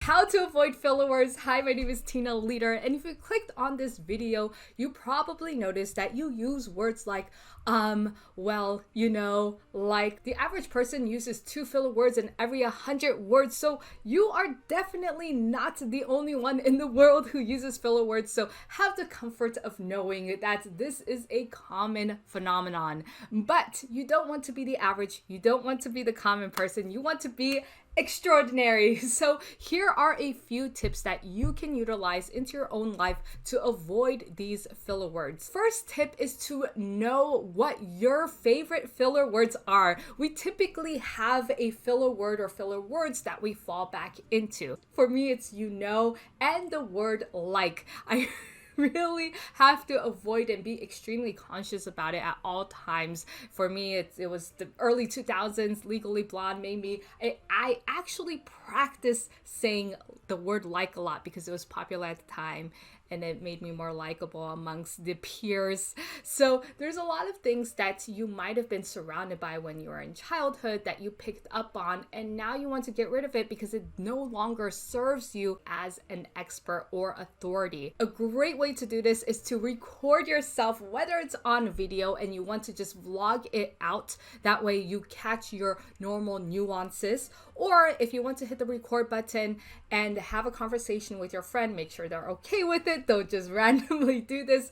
How to avoid filler words. Hi, my name is Tina Leader, and if you clicked on this video, you probably noticed that you use words like well, like the average person uses 2 filler words in every 100 words. So you are definitely not the only one in the world who uses filler words. So have the comfort of knowing that this is a common phenomenon. But you don't want to be the average. You don't want to be the common person. You want to be extraordinary. So here are a few tips that you can utilize into your own life to avoid these filler words. First tip is to know what your favorite filler words are. We typically have a filler word or filler words that we fall back into. For me, it's and the word like. I really have to avoid and be extremely conscious about it at all times. For me, it was the early 2000s, Legally Blonde made me, I actually practiced saying the word like a lot because it was popular at the time and it made me more likable amongst the peers. So there's a lot of things that you might have been surrounded by when you were in childhood that you picked up on, and now you want to get rid of it because it no longer serves you as an expert or authority. A great way to do this is to record yourself, whether it's on video and you want to just vlog it out. That way you catch your normal nuances. Or if you want to hit the record button and have a conversation with your friend, make sure they're okay with it. Don't just randomly do this.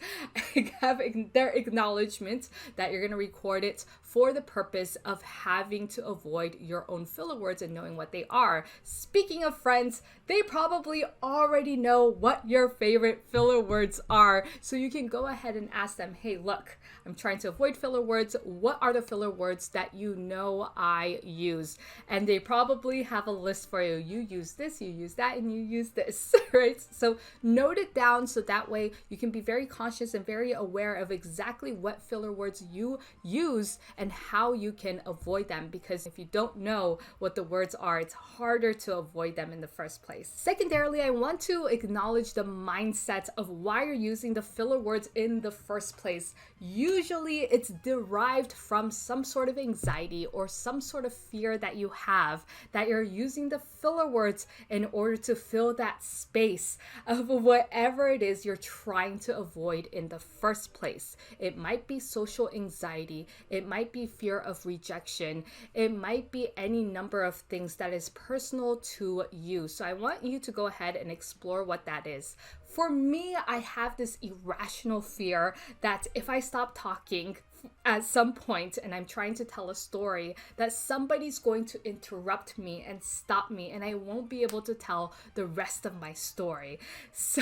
Have their acknowledgement that you're going to record it for the purpose of having to avoid your own filler words and knowing what they are. Speaking of friends, they probably already know what your favorite filler words are. So you can go ahead and ask them, hey, look, I'm trying to avoid filler words. What are the filler words that you know I use? And they probably have a list for you. You use this, you use that, and you use this, right? So note it down so that way you can be very conscious and very aware of exactly what filler words you use and how you can avoid them. Because if you don't know what the words are, it's harder to avoid them in the first place. Secondarily, I want to acknowledge the mindset of why you're using the filler words in the first place. Usually it's derived from some sort of anxiety or some sort of fear that you have, that you're using the filler words in order to fill that space of whatever it is you're trying to avoid in the first place. It might be social anxiety. It might be fear of rejection. It might be any number of things that is personal to you. So I want you to go ahead and explore what that is. For me, I have this irrational fear that if I stop talking at some point and I'm trying to tell a story, that somebody's going to interrupt me and stop me and I won't be able to tell the rest of my story. So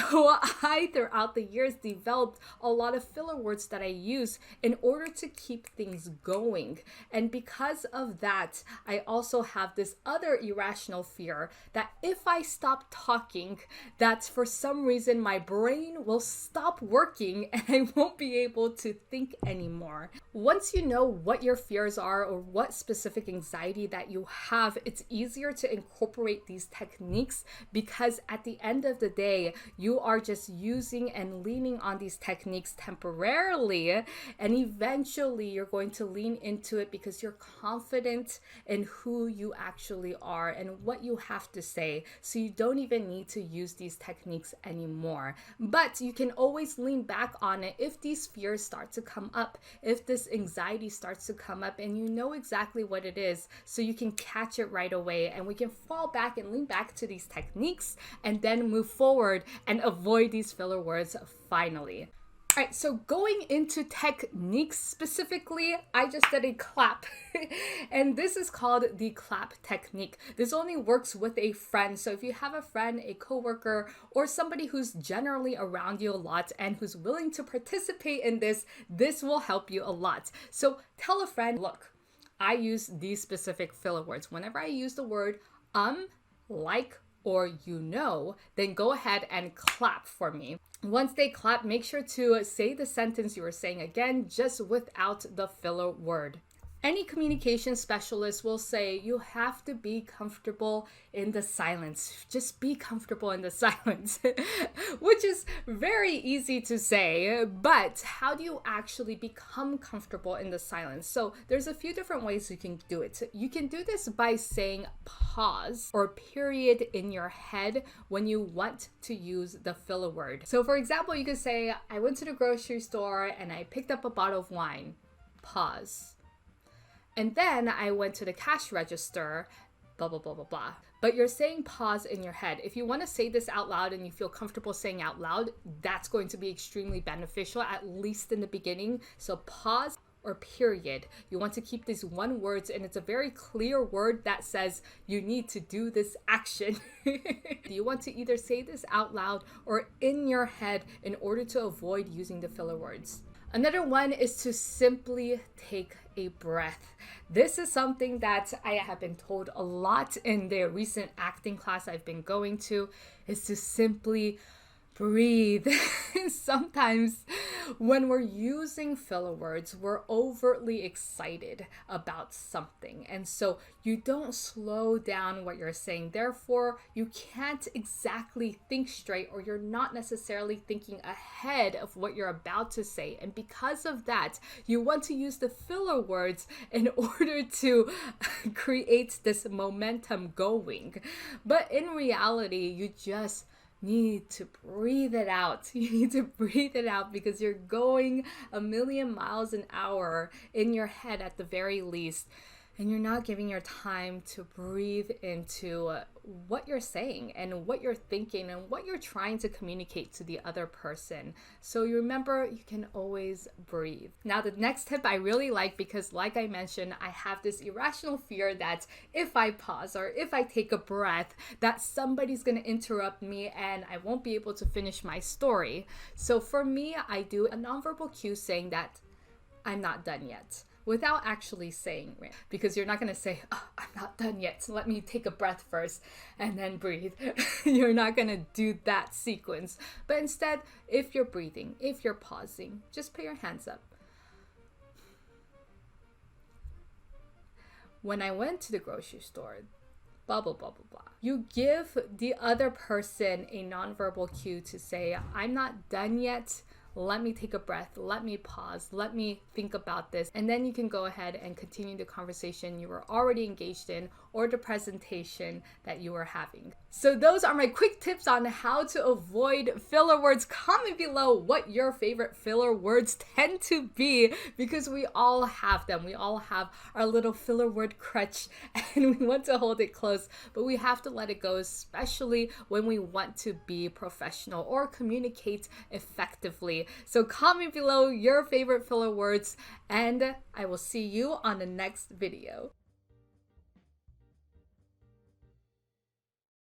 I, throughout the years, developed a lot of filler words that I use in order to keep things going. And because of that, I also have this other irrational fear that if I stop talking, that for some reason my brain will stop working and I won't be able to think anymore. Once you know what your fears are or what specific anxiety that you have, it's easier to incorporate these techniques because at the end of the day, you are just using and leaning on these techniques temporarily, and eventually you're going to lean into it because you're confident in who you actually are and what you have to say. So you don't even need to use these techniques anymore. But you can always lean back on it if these fears start to come up, if this anxiety starts to come up and you know exactly what it is, so you can catch it right away and we can fall back and lean back to these techniques and then move forward and avoid these filler words finally. All right, so going into techniques specifically, I just did a clap and this is called the clap technique. This only works with a friend. So if you have a friend, a coworker, or somebody who's generally around you a lot and who's willing to participate in this, this will help you a lot. So tell a friend, look, I use these specific filler words. Whenever I use the word like, or then go ahead and clap for me. Once they clap, make sure to say the sentence you were saying again, just without the filler word. Any communication specialist will say you have to be comfortable in the silence. Just be comfortable in the silence, which is very easy to say, but how do you actually become comfortable in the silence? So there's a few different ways you can do it. You can do this by saying pause or period in your head when you want to use the filler word. So for example, you could say, I went to the grocery store and I picked up a bottle of wine. Pause. And then I went to the cash register, blah, blah, blah, blah, blah. But you're saying pause in your head. If you want to say this out loud and you feel comfortable saying out loud, that's going to be extremely beneficial, at least in the beginning. So pause or period. You want to keep these one words, and it's a very clear word that says you need to do this action. You want to either say this out loud or in your head in order to avoid using the filler words. Another one is to simply take a breath. This is something that I have been told a lot in the recent acting class I've been going to, is to simply breathe. Sometimes when we're using filler words, we're overtly excited about something. And so you don't slow down what you're saying. Therefore, you can't exactly think straight, or you're not necessarily thinking ahead of what you're about to say. And because of that, you want to use the filler words in order to create this momentum going. But in reality, you just need to breathe it out. You need to breathe it out because you're going a million miles an hour in your head at the very least. And you're not giving your time to breathe into what you're saying and what you're thinking and what you're trying to communicate to the other person. So you remember, you can always breathe. Now, the next tip I really like, because like I mentioned, I have this irrational fear that if I pause or if I take a breath, that somebody's going to interrupt me and I won't be able to finish my story. So for me, I do a nonverbal cue saying that I'm not done yet, without actually saying it, because you're not going to say, oh, I'm not done yet, so let me take a breath first and then breathe. You're not going to do that sequence. But instead, if you're breathing, if you're pausing, just put your hands up. When I went to the grocery store, blah, blah, blah, blah, blah. You give the other person a nonverbal cue to say, I'm not done yet. Let me take a breath. Let me pause. Let me think about this. And then you can go ahead and continue the conversation you were already engaged in or the presentation that you were having. So those are my quick tips on how to avoid filler words. Comment below what your favorite filler words tend to be, because we all have them. We all have our little filler word crutch and we want to hold it close, but we have to let it go, especially when we want to be professional or communicate effectively. So comment below your favorite filler words, and I will see you on the next video.